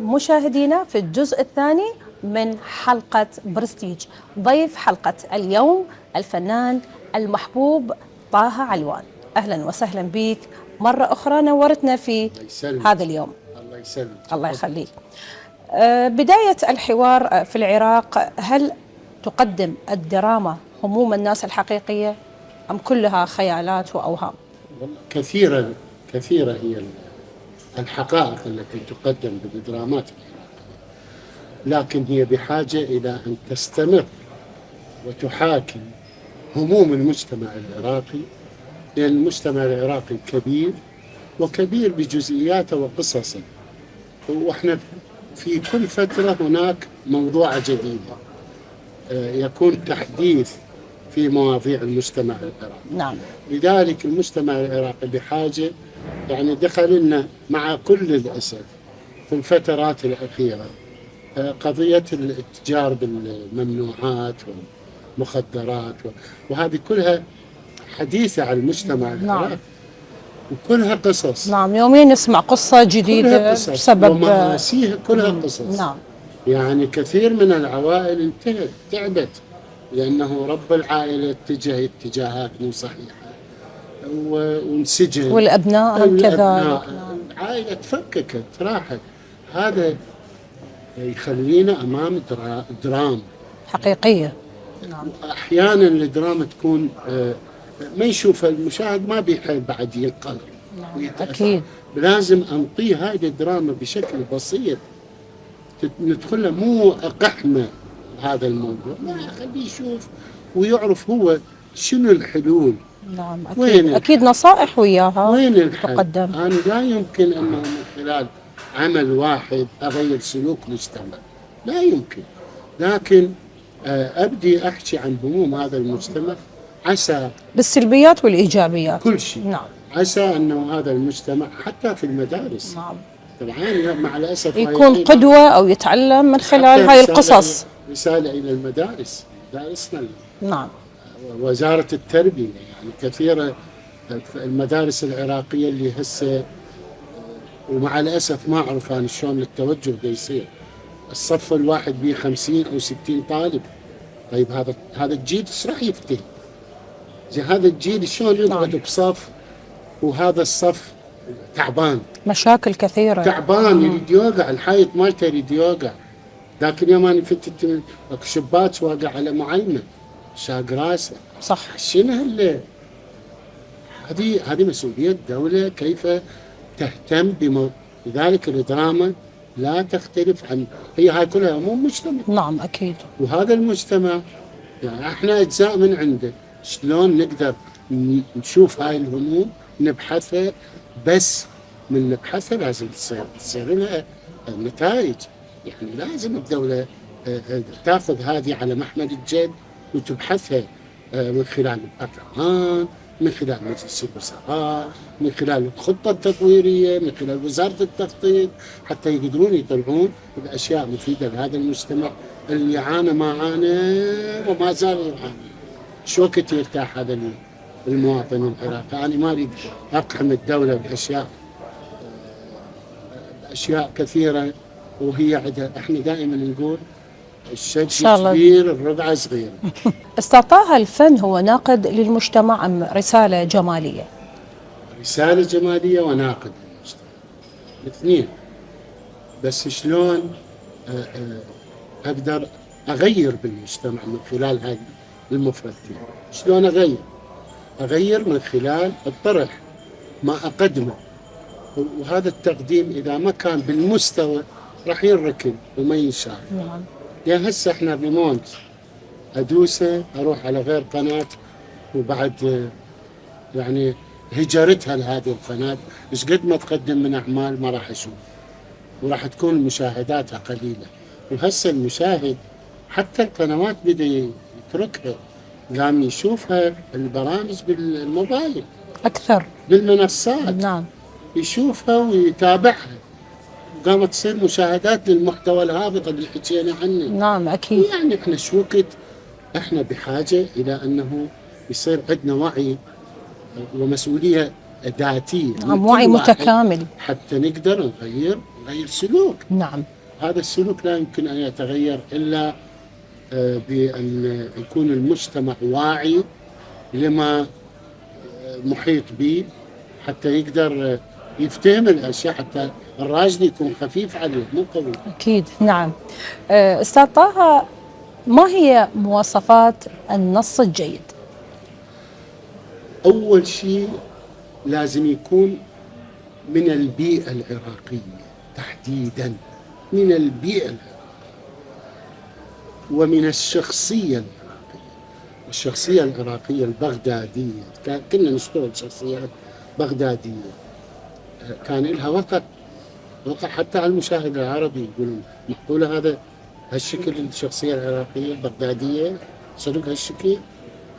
مشاهدينا في الجزء الثاني من حلقة برستيج. ضيف حلقة اليوم الفنان المحبوب طه علوان. أهلا وسهلا بك مرة أخرى، نورتنا في هذا اليوم. الله يسلمك. الله يخليك. بداية الحوار في العراق، هل تقدم الدراما هموم الناس الحقيقية أم كلها خيالات وأوهام؟ كثيرة هي الحقائق التي تقدم بالدرامات العراقية، لكن هي بحاجة إلى أن تستمر وتحاكي هموم المجتمع العراقي، لأن المجتمع العراقي كبير وكبير بجزئياته وقصصه، وإحنا في كل فترة هناك موضوع جديد يكون تحديث في مواضيع المجتمع العراقي. نعم. لذلك المجتمع العراقي بحاجة، يعني دخل لنا مع كل الأسف في الفترات الأخيرة قضية الاتجار بالممنوعات والمخدرات، وهذه كلها حديثة على المجتمع العراقي. نعم. وكلها قصص. نعم، يومين نسمع قصة جديدة بسبب ومآسيها كلها قصص. نعم. يعني كثير من العوائل انتهت، تعبت، لأنه رب العائلة اتجه اتجاهات مو صحيحة وانسجن، والأبناء كذلك. العائلة تفككت، راحت. هذا يخلينا أمام دراما حقيقية. نعم. أحيانا الدراما تكون ما يشوف المشاهد، ما بيحب بعد ينقل. نعم. أكيد لازم أنطيه هذه الدراما بشكل بسيط، ندخله مو أقحمه هذا الموضوع، لا، خليه يشوف ويعرف هو شنو الحلول. نعم أكيد نصائح وياها وين الحل؟ تقدم. أنا لا يمكن أنه من خلال عمل واحد أغير سلوك مجتمع، لا يمكن، لكن أبدي أحكي عن هموم هذا المجتمع، عسى بالسلبيات والإيجابيات كل شيء. نعم. عسى أنه هذا المجتمع حتى في المدارس، نعم، طبعا مع الأسف يكون قدوة أو يتعلم من خلال هاي القصص. رسالة إلى المدارس، مدارسنا. نعم. وزارة التربية، يعني كثيرة المدارس العراقية اللي هسه، ومع الأسف ما أعرف أنا شلون التوجه ده يصير. الصف الواحد به 50 أو 60 طالب، طيب هذا الجيل ايش راح يفتح؟ زي هذا الجيل شلون يقعد بصف وهذا الصف تعبان؟ مشاكل كثيرة، تعبان، يريد يوقع، الحائط مالته يريد يوقع. ذاك اليوم أنا فتت شباك واقع على معلمة شاق راسه. صح. شنو هذه مسؤولية الدولة، كيف تهتم لذلك الدراما لا تختلف عن، هي هاي كلها هموم مجتمع. نعم أكيد. وهذا المجتمع يعني احنا أجزاء من عنده، شلون نقدر نشوف هاي الهموم نبحثها، بس من نبحثها لازم تصير لها نتائج. يعني لازم الدولة تاخذ هذه على محمل الجد وتبحثها من خلال البرلمان، من خلال مجلس الوزراء، من خلال الخطة التطويرية، من خلال وزارة التخطيط، حتى يقدرون يطلعون بأشياء مفيدة لهذا المجتمع اللي عانى ما عانى وما زال يعاني. شو وقت يرتاح هذا المواطن العراقي؟ أنا ما أريد أقحم الدولة بأشياء كثيرة، وهي عندها، احنا دائما نقول الشج كبير الربع صغير. استاذ طه، الفن هو ناقد للمجتمع ام رسالة جمالية؟ رسالة جمالية وناقد للمجتمع، الاثنين. بس شلون اقدر اغير بالمجتمع من خلال هذه المفردتين؟ شلون اغير من خلال الطرح ما اقدمه، وهذا التقديم اذا ما كان بالمستوى راح ينركن وما ينشاف. نعم. يعني هسه احنا ريمونت ادوسه اروح على غير قناه، وبعد يعني هجرتها لهذه القناه، ايش قد ما تقدم من اعمال ما راح اشوف، وراح تكون مشاهداتها قليله. وهسه المشاهد حتى القنوات بدا يتركها، قام يشوفها البرامج بالموبايل اكثر، بالمنصات. نعم. يشوفها ويتابعها، قامت تصير مشاهدات للمحتوى الهابط اللي حكينا عنه. نعم أكيد. يعني احنا شو وقت احنا بحاجة إلى أنه يصير عندنا وعي ومسؤولية ذاتية، نعم، وعي متكامل حتى نقدر نغير سلوك. نعم. هذا السلوك لا يمكن أن يتغير إلا بأن يكون المجتمع واعي لما محيط به، حتى يقدر يفتهم الأشياء، حتى الراجل يكون خفيف عليه مو قوي. أكيد نعم. أستاذ طه، ما هي مواصفات النص الجيد؟ أول شيء لازم يكون من البيئة العراقية تحديدا، من البيئة العراقية ومن الشخصية العراقية. الشخصية العراقية البغدادية، كنا نشتغل شخصيات بغدادية، كان لها وقع حتى على المشاهد العربي، يقولون معقولة هذا هالشكل الشخصية العراقية البغدادية صدق هالشكل؟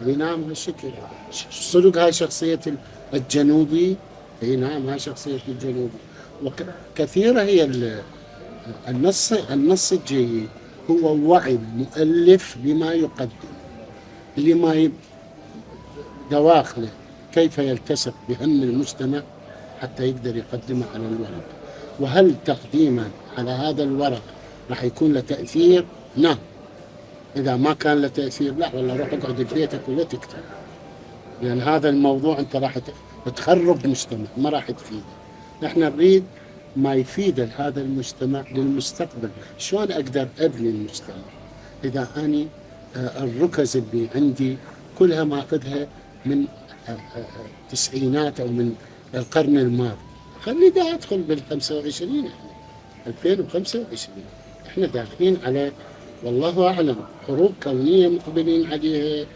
اي نعم هالشكل. صدق هاي شخصية الجنوبي؟ اي نعم هاي شخصية الجنوبي. وكثيرة هي النص الجيد هو وعي المؤلف لما يقدم، لما دواخله، كيف يلتصق بهم المجتمع حتى يقدر يقدمه على الورق. وهل تقديمه على هذا الورق راح يكون له تأثير؟ نعم. إذا ما كان له تأثير لا والله روح اقعد ببيتك ولا تكتب، لأن هذا الموضوع أنت راح تخرب مجتمع ما راح تفيده. نحن نريد ما يفيد هذا المجتمع للمستقبل. شلون أقدر أبني المجتمع إذا أنا الركز اللي عندي كلها ماخذها من التسعينات أو من القرن الماضي؟ خلي دا أدخل بال25 احنا 2025 احنا داخلين على والله أعلم حروب كونية مقبلين عليها،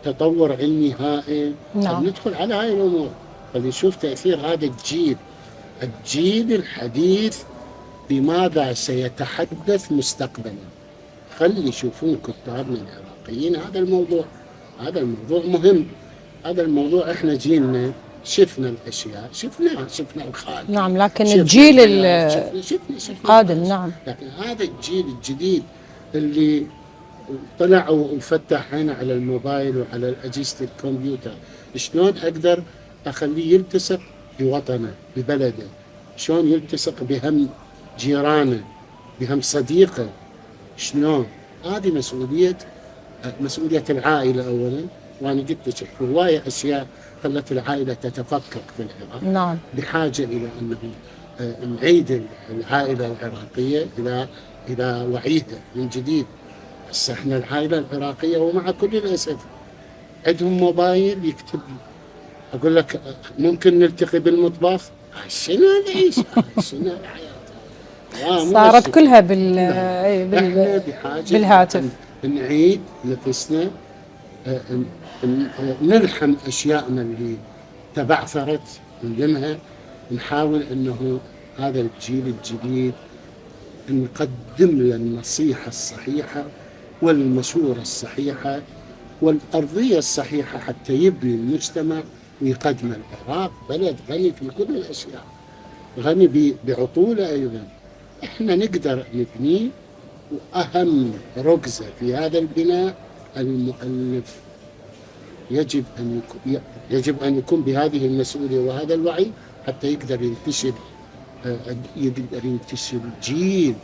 تطور علمي هائل. نعم. ندخل على هاي الأمور، فلنشوف تأثير هذا الجيل الحديث بماذا سيتحدث مستقبلا. خلي يشوفون كتابنا العراقيين هذا الموضوع مهم. هذا الموضوع احنا جيلنا شفنا الاشياء، شفنا الخالق. نعم، لكن الجيل القادم نعم، لكن هذا الجيل الجديد اللي طلع وفتح عينه على الموبايل وعلى أجهزة الكمبيوتر، شلون أقدر أخليه يلتصق بوطنه ببلده، شلون يلتصق بهم جيرانه بهم صديقه، شلون؟ هذه مسؤولية العائلة أولا. وأنا قلت لك هواية أشياء خلت العائلة تتفكك في العراق. نعم. بحاجة إلى أنه نعيد العائلة العراقية إلى وعيها من جديد. بس احنا العائلة العراقية ومع كل الأسف عندهم موبايل يكتب، أقول لك ممكن نلتقي بالمطبخ، شنو نعيش؟ شنو الحياة؟ صارت كلها احنا بحاجة بالهاتف. نعيد نفسنا، نلحم أشياءنا اللي تبعثرت نلمها، نحاول أنه هذا الجيل الجديد نقدم له النصيحة الصحيحة والمشورة الصحيحة والأرضية الصحيحة حتى يبني المجتمع ويقدم العراق بلد غني في كل الأشياء، غني بعطولة أيضا. إحنا نقدر نبنيه. وأهم ركزة في هذا البناء المؤلف يجب أن يكون بهذه المسؤولية وهذا الوعي حتى يقدر ينتشر جيل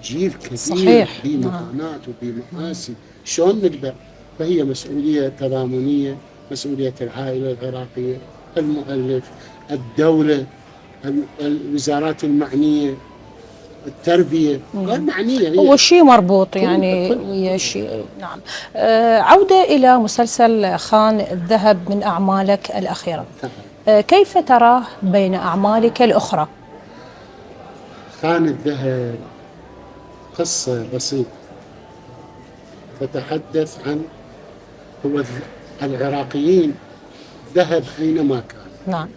كبير. صحيح. بمكانات وبمآسي. شلون نقدر؟ فهي مسؤولية تضامنية، مسؤولية العائلة العراقية، المؤلف، الدولة، الوزارات المعنية، التربية معنية. هو شيء مربوط يعني ويا شيء. نعم. عودة إلى مسلسل خان الذهب من أعمالك الأخيرة، كيف تراه بين أعمالك الأخرى؟ خان الذهب قصة بسيطة تتحدث عن هو العراقيين ذهب أينما كان. نعم.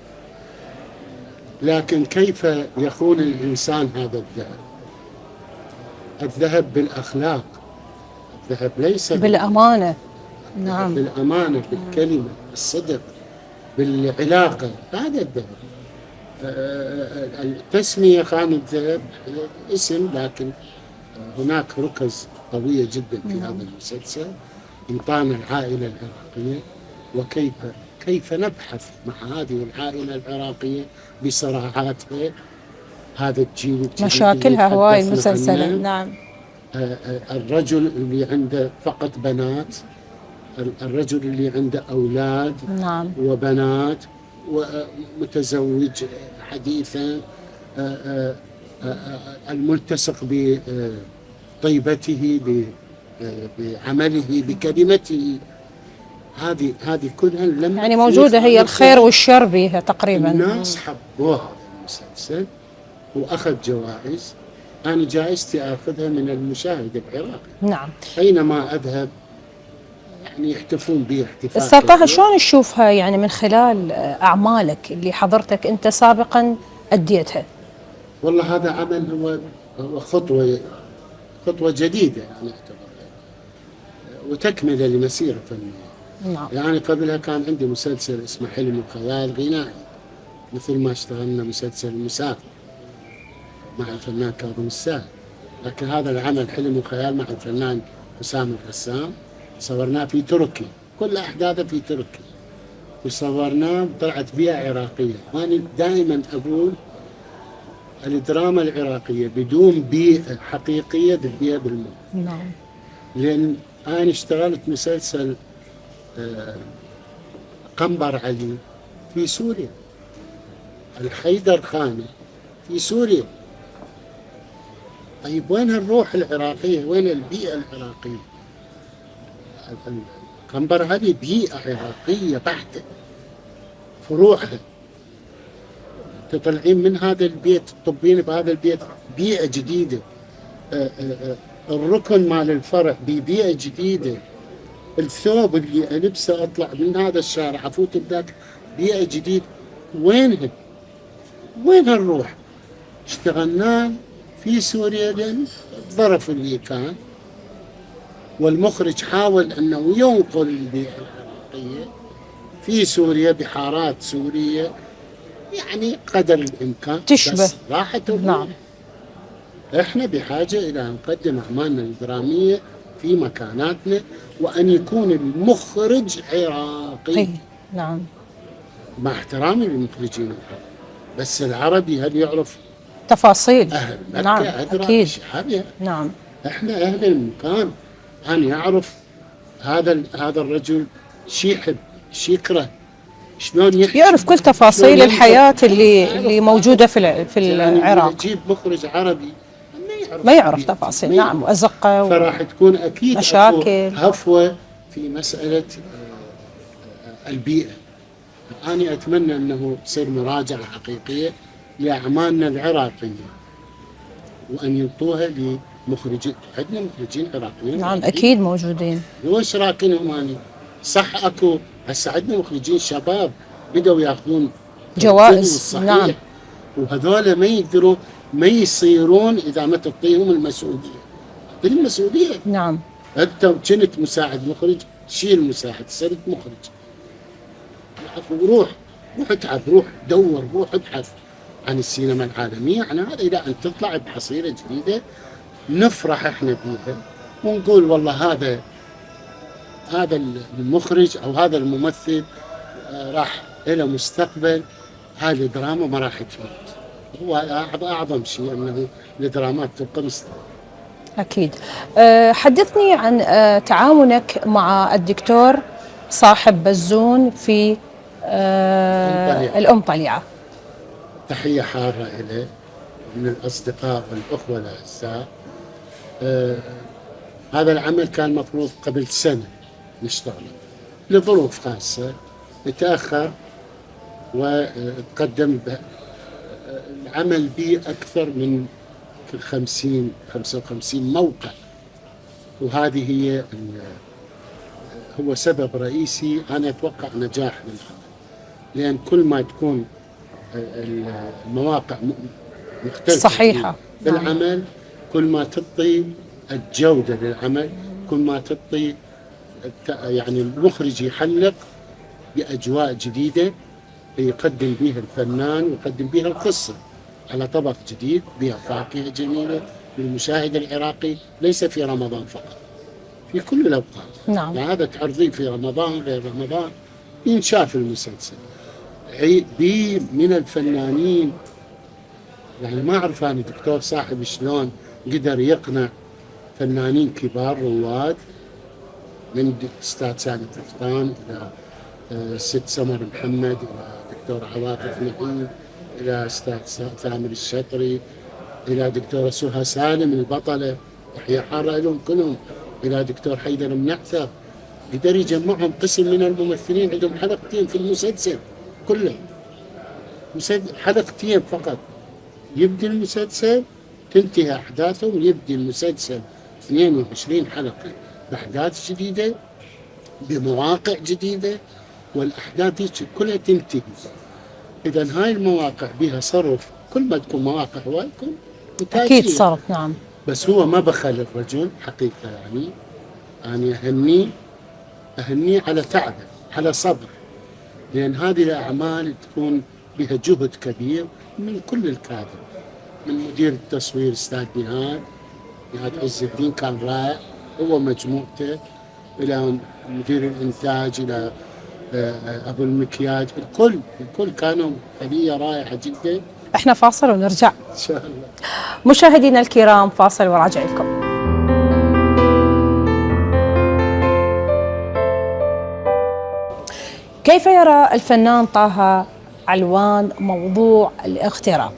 لكن كيف يخون الإنسان هذا الذهب بالأخلاق، الذهب ليس بالأمانة. نعم. بالأمانة، بالكلمة، بالصدق، بالعلاقة. هذا الذهب. التسمية خان الذهب اسم، لكن هناك ركز قوية جدا في هذا المسلسل. انطانا العائلة العراقية وكيف نبحث مع هذه العائلة العراقية بصراعاتها هذا الجيل الجديد مشاكلها اللي هواي تحدثنا المسلسلة. عنه. نعم. الرجل اللي عنده فقط بنات، الرجل اللي عنده أولاد نعم. وبنات ومتزوج حديثا، الملتصق بطيبته، بعمله، بكلمته، هذه كلها لم يعني موجودة هي الخير والشر بها تقريبا. الناس حبوها المسلسل وأخذ جوائز. أنا جائزتي آخذها من المشاهد العراقي. نعم. أينما أذهب يعني يحتفون بي احتفال. أستاذ طه، شلون تشوفها يعني من خلال أعمالك اللي حضرتك أنت سابقا أديتها؟ والله هذا عمل هو خطوة جديدة يعني أعتبرها، وتكملة لمسيرة فنية. نعم. يعني قبلها كان عندي مسلسل اسمه حلم الخيال غنائي، مثل ما اشتغلنا مسلسل المسافر مع الفنان كاظم الساهر، لكن هذا العمل حلم الخيال مع الفنان حسام الرسام صورناه في تركيا، كل أحداثه في تركيا، وصورناه طلعت بيئة عراقية. وأنا دائما أقول الدراما العراقية بدون بيئة حقيقية تبيئة بالموت. نعم. لأن أنا اشتغلت مسلسل قنبر علي في سوريا، الحيدر خاني في سوريا. طيب وين الروح العراقية؟ وين البيئة العراقية؟ قنبر علي بيئة عراقية بحتة، فروعها تطلعين من هذا البيت تطبين بهذا البيت بيئة جديدة، الركن مال الفرح ببيئة جديدة، الثوب اللي ألبسه أطلع من هذا الشارع أفوت بذاك بيئة جديدة. وينها؟ وين الروح؟ اشتغلناه في سوريا لأن الظرف اللي كان، والمخرج حاول أنه ينقل البيئة العراقية في سوريا بحارات سورية يعني قدر الإمكان تشبه. بس راحت. نعم. إحنا بحاجة إلى أن نقدم أعمالنا الدرامية في مكاناتنا، وأن يكون المخرج عراقي. نعم. مع احترامي للمخرجين العرب، بس العربي هل يعرف تفاصيل؟ أهل مكة؟ نعم أكيد. شعبها. نعم. إحنا أهل المكان، أن يعرف هذا الرجل شي يحب شي يكره، شلون يحكي، يعرف كل تفاصيل الحياة اللي موجودة في العراق. يعني يجيب مخرج عربي ما يعرف تفاصيل. نعم. وأزقة فراح تكون أكيد مشاكل هفوة في مسألة البيئة. أنا أتمنى أنه تصير مراجعة حقيقية لأعمالنا العراقية، وأن ينطوها لمخرجين. عندنا مخرجين عراقيين. نعم أكيد موجودين. وش راكنهم أنا؟ صح أكو هسه عندنا مخرجين شباب بدأوا يأخذون جوائز. نعم. وهذول ما يقدرون ما يصيرون إذا ما تعطيهم المسؤولية. المسؤولية. نعم. أنت كنت مساعد مخرج، شيل مساعد، صرت مخرج. روح اتعب، روح دور، روح ابحث عن السينما العالمية، عن هذا إلى أن تطلع بحصيلة جديدة نفرح احنا بيها ونقول والله هذا المخرج أو هذا الممثل راح إلى مستقبل. هذه الدراما ما راح تموت. هو أعظم شيء أنه الدرامات تبقى مستقبل. أكيد. حدثني عن تعاونك مع الدكتور صاحب بزون في الأم طليعة. تحية حارة إليه من الأصدقاء والأخوة الأعزاء. هذا العمل كان مفروض قبل سنة نشتغله، لظروف خاصة تأخر، وتقدم العمل به أكثر من 55 موقع، وهذه هي هو سبب رئيسي أنا أتوقع نجاح للعمل، لأن كل ما تكون المواقع مختلفة صحيحة بالعمل، كل ما تعطي الجودة للعمل، كل ما تعطي يعني المخرج يحلق بأجواء جديدة يقدم بها الفنان ويقدم بها القصة على طبق جديد، بها فاكهة جميلة للمشاهد العراقي، ليس في رمضان فقط، في كل الأوقات. نعم. يعني هذا تعرضيه في رمضان غير رمضان ينشاف المسلسل. بي من الفنانين يعني ما أعرف أنا دكتور صاحب شلون قدر يقنع فنانين كبار رواد من أستاذ سالم قفطان إلى الست سمر محمد، إلى دكتور عواطف نعيم، إلى أستاذ ثامر الشطري، إلى دكتورة سهى سالم البطلة يحيى حارة، لهم كلهم، إلى دكتور حيدر منعثر. قدر يجمعهم قسم من الممثلين عندهم حلقتين في المسلسل كله، حلقتين فقط، يبدي المسلسل تنتهي أحداثهم، يبدي المسلسل 22 حلقة بأحداث جديدة بمواقع جديدة، والأحداث دي كلها تنتهي. إذا هاي المواقع بها صرف، كل ما تكون مواقع هواي يكون أكيد صرف. نعم. بس هو ما بخل الرجل حقيقة، يعني أهنيه على تعبه، على صبر، لأن هذه الأعمال تكون بها جهد كبير من كل الكادر، من مدير التصوير أستاذ نهاد عز الدين كان رائع هو مجموعته، إلى مدير الإنتاج، إلى أبو المكياج، الكل كانوا آلية رائعة جدا. احنا فاصل ونرجع إن شاء الله. مشاهدينا الكرام، فاصل وراجع لكم. كيف يرى الفنان طه علوان موضوع الاغتراب؟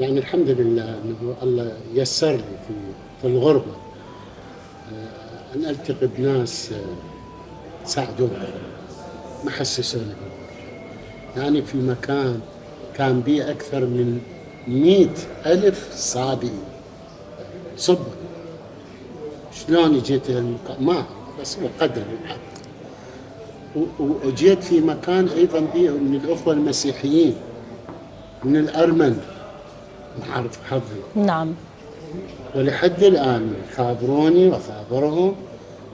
يعني الحمد لله انه الله يسر لي في الغربه ان التقي بناس ساعدوني، ما حسسوني بالغربه. يعني في مكان كان بيه اكثر من 100,000 صابي صبر، شلون جيت المكان ما بس هو قدر الحق. وجيت في مكان ايضا بيه من الاخوه المسيحيين، من الارمن، ما أعرف حظي. نعم. ولحد الآن يخابروني وخابرهم،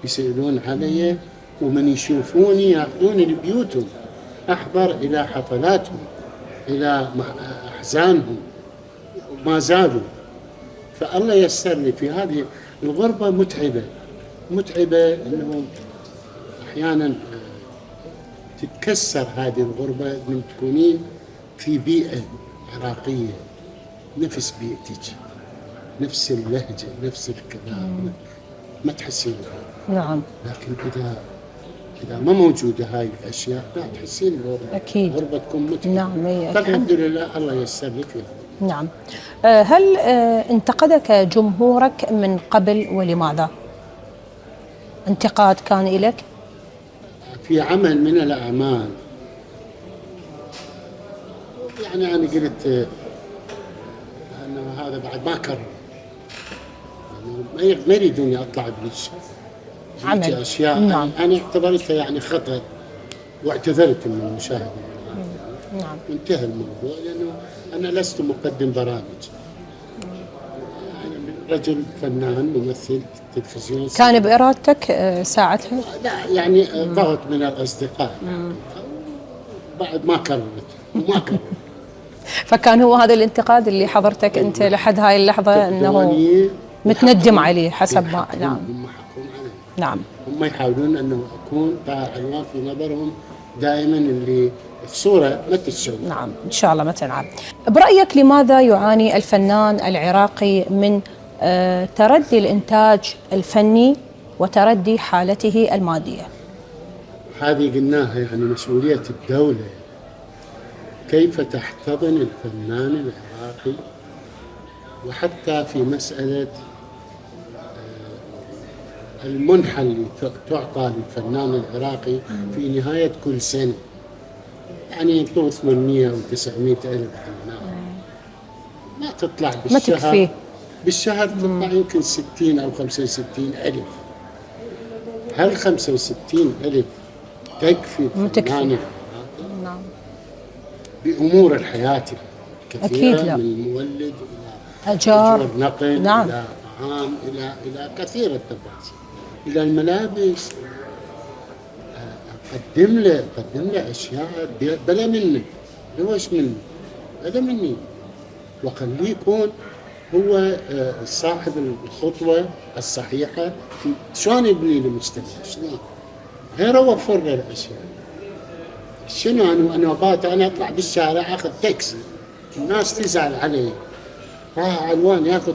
يسألون علي، ومن يشوفوني يأخذوني لبيوتهم، أحضر إلى حفلاتهم، إلى أحزانهم، وما زالوا. فالله يسر لي في هذه الغربة. متعبة إنه أحيانا تتكسر هذه الغربة من تكونين في بيئة عراقية، نفس بيئتك، نفس اللهجة، نفس الكلام، ما تحسين بها. نعم. لكن إذا ما موجودة هاي الأشياء لا تحسين بغربة. أكيد. غربة تكون متعبة. نعم. فالحمد لله الله يسر لي فيها. نعم. هل انتقدك جمهورك من قبل، ولماذا؟ انتقاد كان إليك؟ في عمل من الأعمال يعني أنا قلت هذا بعد ما كرر، يعني ما يريدوني اطلع بليش عمل اشياء. نعم. انا اعتبرتها يعني خطأ واعتذرت من المشاهدين. نعم. انتهى الموضوع، لانه انا لست مقدم برامج، يعني رجل فنان ممثل تلفزيون. كان بإرادتك ساعتها؟ لا يعني ضغط من الاصدقاء بعد ما كررت وما كررت. فكان هو هذا الانتقاد اللي حضرتك انت لحد هاي اللحظه انه متندم عليه حسب ما. نعم. هم حكون علي. نعم. هم يحاولون انه اكون طه علوان في نظرهم دائما اللي الصوره ما تتسوى. نعم ان شاء الله ما تنعاد. برايك لماذا يعاني الفنان العراقي من تردي الانتاج الفني وتردي حالته الماديه؟ هذه قلناها يعني مسؤوليه الدوله، كيف تحتضن الفنان العراقي، وحتى في مسألة المنحة اللي تعطى للفنان العراقي في نهاية كل سنة، يعني يطلعوا 800 أو 900 ألف دينار، ما تطلع بالشهر، ما تكفي. بالشهر تطلع يمكن 60 أو 65 ألف. هل 65 ألف تكفي الفنان؟ نعم. بأمور الحياة كثيرة، أكيد لا. من المولد إلى أجار نقل، نعم. إلى طعام، إلى كثير التفاصيل، إلى الملابس. قدم له أشياء بلا مني، لوش مني بلا مني، وخليه يكون هو صاحب الخطوة الصحيحة في شلون يبني المجتمع، شلون غير أوفر له الأشياء. شنو انا بات انا اطلع بالشارع اخذ تاكسي، الناس تزعل علي. طه علوان ياخذ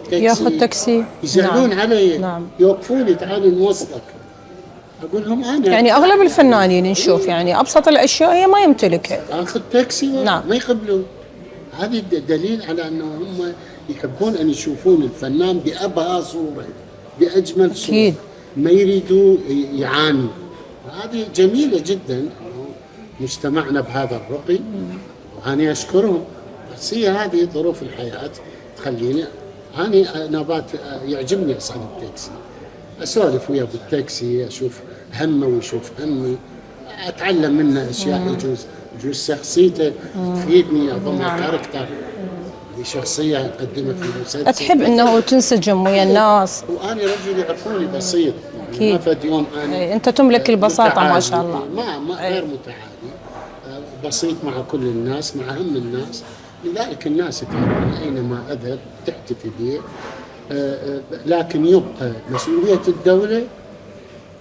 تاكسي. يزعلون نعم. علي. نعم. يوقفوني تعال نوصلك. اقول لهم انا يعني اغلب الفنانين نشوف يعني ابسط الاشياء هي ما يمتلكها. اخذ تاكسي نعم. ما يقبلون. هذه دليل على انه هم يحبون ان يشوفون الفنان بأبهى صوره، باجمل صوره. أكيد. ما يريدوا يعانوا. هذه جميله جدا انه مجتمعنا بهذا الرقي، وانا اشكرهم. بس هي هذه ظروف الحياه تخليني انا نبات يعجبني اصعد التاكسي، اسولف وياه بالتاكسي، اشوف همه ويشوف همي، اتعلم منه اشياء يجوز شخصيته تفيدني، اضمها كاركتر لشخصيه اقدمها في المسلسل. تحب انه تنسجم ويا الناس. وانا رجل يعرفوني بسيط، أكيد. ما فد يوم انا انت تملك البساطه ما شاء الله. ما غير متعالي، بسيط مع كل الناس، مع هم الناس. لذلك الناس تعرفني اينما اذهب تحتفي بي. لكن يبقى مسؤوليه الدوله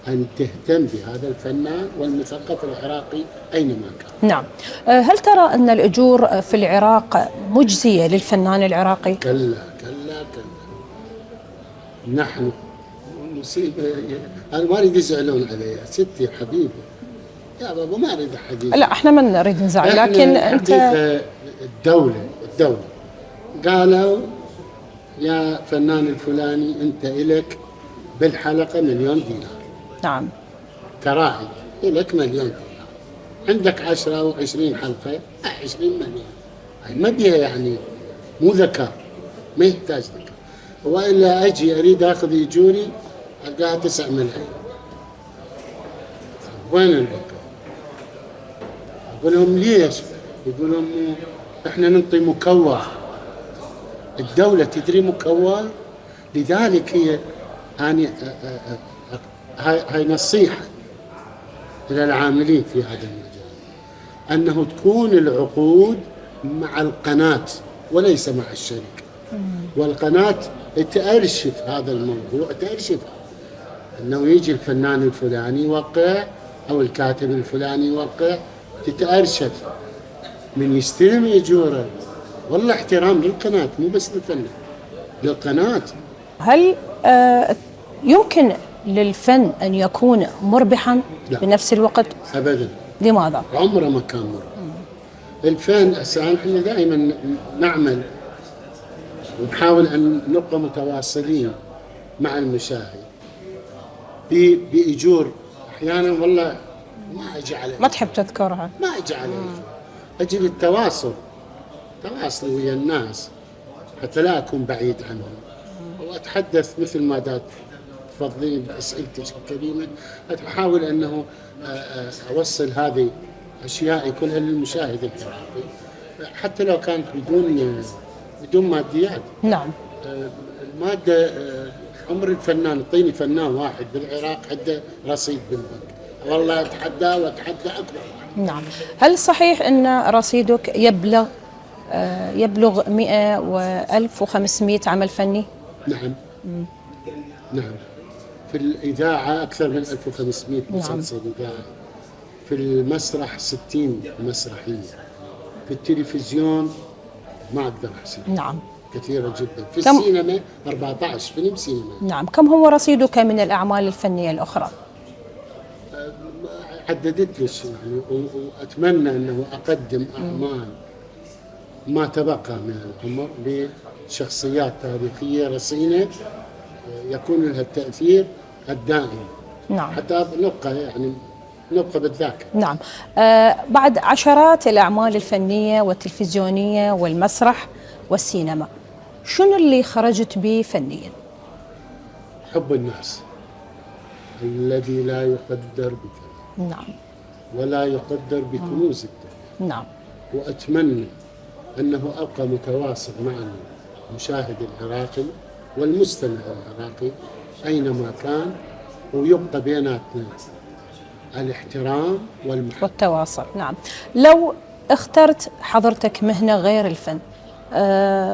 أن تهتم بهذا الفنان والمثقف العراقي أينما كان. نعم. هل ترى أن الأجور في العراق مجزية للفنان العراقي؟ كلا كلا كلا. نحن مصيبة. أنا ما أريد يزعلون علي ستي حبيبي يا بابا، ما أريد أحد. لا احنا ما نريد نزعل، لكن أنت الدولة قالوا يا فنان الفلاني أنت إلك بالحلقة $1,000,000. نعم. كراعي لك $1,000,000. عندك 10 أو 20 حلقة 20 مليون. هاي ما بيها يعني مو ذكاء، ما يحتاج ذكاء. وإلا أجي أريد أخذ يجوري ألقاها 9 ملايين. وين الذكاء؟ أقول لهم ليش؟ يقولون إحنا ننطي مكوى. الدولة تدري مكوى؟ لذلك هي يعني هاي نصيحة إلى العاملين في هذا المجال، أنه تكون العقود مع القناة وليس مع الشركة. والقناة تأرشف هذا الموضوع، تأرشفها، أنه يجي الفنان الفلاني يوقع أو الكاتب الفلاني يوقع، تتأرشف من يستلم يجوره. والله احترام للقناة، مو بس للفنان، للقناة. هل يمكن للفن أن يكون مربحا لا. بنفس الوقت؟ أبدا. لماذا؟ عمره ما كان مربح. الفن أساسا احنا دائما نعمل ونحاول أن نبقى متواصلين مع المشاهد بأجور. أحيانا والله ما أجي على ما تحب تذكرها؟ ما أجي على أجي للتواصل، تواصلي ويا الناس حتى لا أكون بعيد عنهم، وأتحدث مثل ما دات تفضلين بأسئلتك الكريمة. أحاول أنه أوصل هذه أشياء كلها للمشاهد العراقي، حتى لو كانت بدون ماديات. نعم. المادة عمر الفنان، اعطيني فنان واحد بالعراق عنده رصيد بالبنك، والله أتحدى وأتحدى أكبر. نعم. هل صحيح أن رصيدك يبلغ 100 و1500 عمل فني؟ نعم. نعم. في الإذاعة أكثر من 1500 مسلسل إذاعي. في المسرح 60 مسرحية. في التلفزيون ما أقدر أحسب. نعم. كثيرة جدا. في السينما 14 فيلم سينما. نعم. كم هو رصيدك من الأعمال الفنية الأخرى؟ عددت لش يعني، وأتمنى أنه أقدم أعمال ما تبقى من العمر لشخصيات تاريخية رصينة يكون لها التأثير الدائم. نعم. حتى نبقى بالذاكرة. نعم. بعد عشرات الأعمال الفنية والتلفزيونية والمسرح والسينما، شنو اللي خرجت به فنيا؟ حب الناس الذي لا يقدر بثمن. نعم. ولا يقدر بكنوز الدنيا. نعم. وأتمنى أنه أبقى متواصل مع المشاهد العراقي والمستمع العراقي أينما كان، ويبقى بيناتنا الاحترام والتواصل. نعم. لو اخترت حضرتك مهنة غير الفن،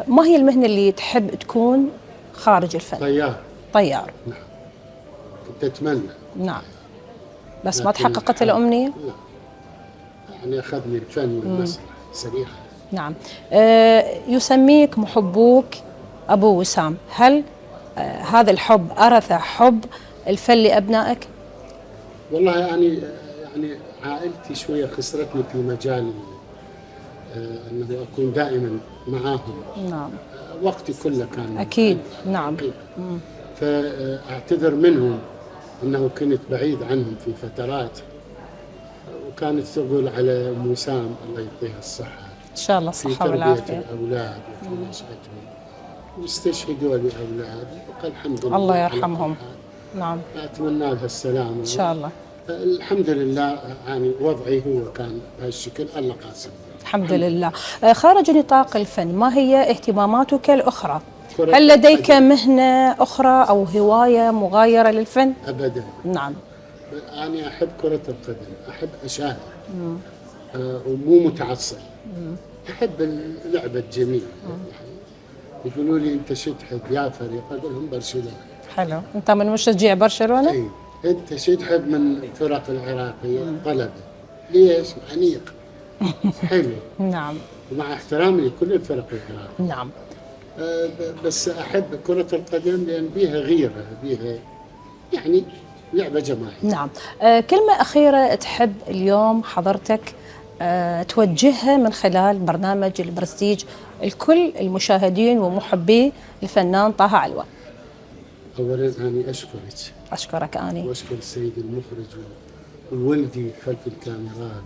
ما هي المهنة اللي تحب تكون خارج الفن؟ طيار. نعم. كنت أتمنى. نعم. بس ما تحققت الأمنية؟ لا. يعني أخذني الفن والمسرح سريعا. نعم. يسميك محبوك أبو وسام، هل هذا الحب أرث حب الفن لأبنائك؟ والله يعني عائلتي شوية خسرتني في مجال أنه أكون دائما معاهم. نعم. وقتي كله كان أكيد. نعم. فأعتذر منهم أنه كنت بعيد عنهم في فترات، وكانت تقول على أم وسام الله يعطيها الصحة إن شاء الله في الصحة تربية والعافية. الأولاد وفي نشأتهم، واستشهدوا لأولاد، وقال الحمد لله الله على يرحمهم. كل حال. نعم أتمنى لها السلامة إن شاء الله. الحمد لله. يعني وضعي هو كان بهالشكل، الله قاسم. الحمد لله. خارج نطاق الفن، ما هي اهتماماتك الأخرى؟ كرة هل لديك القدم. مهنة أخرى أو هواية مغايرة للفن؟ أبدا. نعم. أنا أحب كرة القدم، أحب أشاهد ومو متعصب. أحب اللعبة الجميلة. يعني يقولوا لي أنت شو تحب يا فريق؟ أقول لهم برشلونة. حلو. أنت من مشجع برشلونة؟ أي. أنت شو تحب من الفرق العراقية؟ طلبة. ليش؟ عنيق. حلو. نعم. ومع احترامي لكل الفرق العراقية. نعم. بس أحب كرة القدم لأن بيها غيرة، بيها يعني لعبة جماعية. نعم. كلمة أخيرة تحب اليوم حضرتك توجهها من خلال برنامج البرستيج لكل المشاهدين ومحبي الفنان طه علوان؟ أولا أنا أشكرك، أشكرك أني. وأشكر السيد المخرج وولدي خلف الكاميرات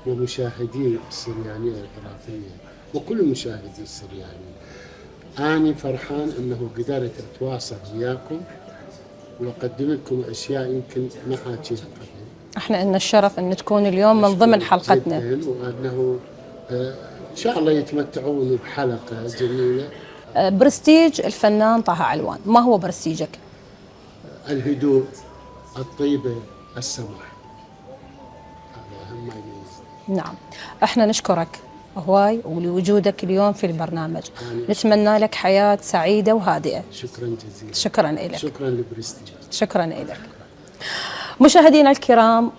ومشاهدي السريانية العراقية وكل مشاهدي السريانية. أنا فرحان أنه قدرت أتواصل وياكم وأقدم لكم أشياء يمكن ما حاكيها قبل. احنا لنا الشرف أن تكون اليوم من ضمن حلقتنا. جداً، وأنه إن شاء الله يتمتعون بحلقة جميلة. برستيج الفنان طه علوان، ما هو برستيجك؟ الهدوء، الطيبة، السماح، هذا أهم ما يميز. نعم. احنا نشكرك هواي ولوجودك اليوم في البرنامج. نتمنى لك حياة سعيدة وهادئة. شكرا جزيلا. شكرا لك. شكرا لبرستيج. شكرا لك. مشاهدينا الكرام،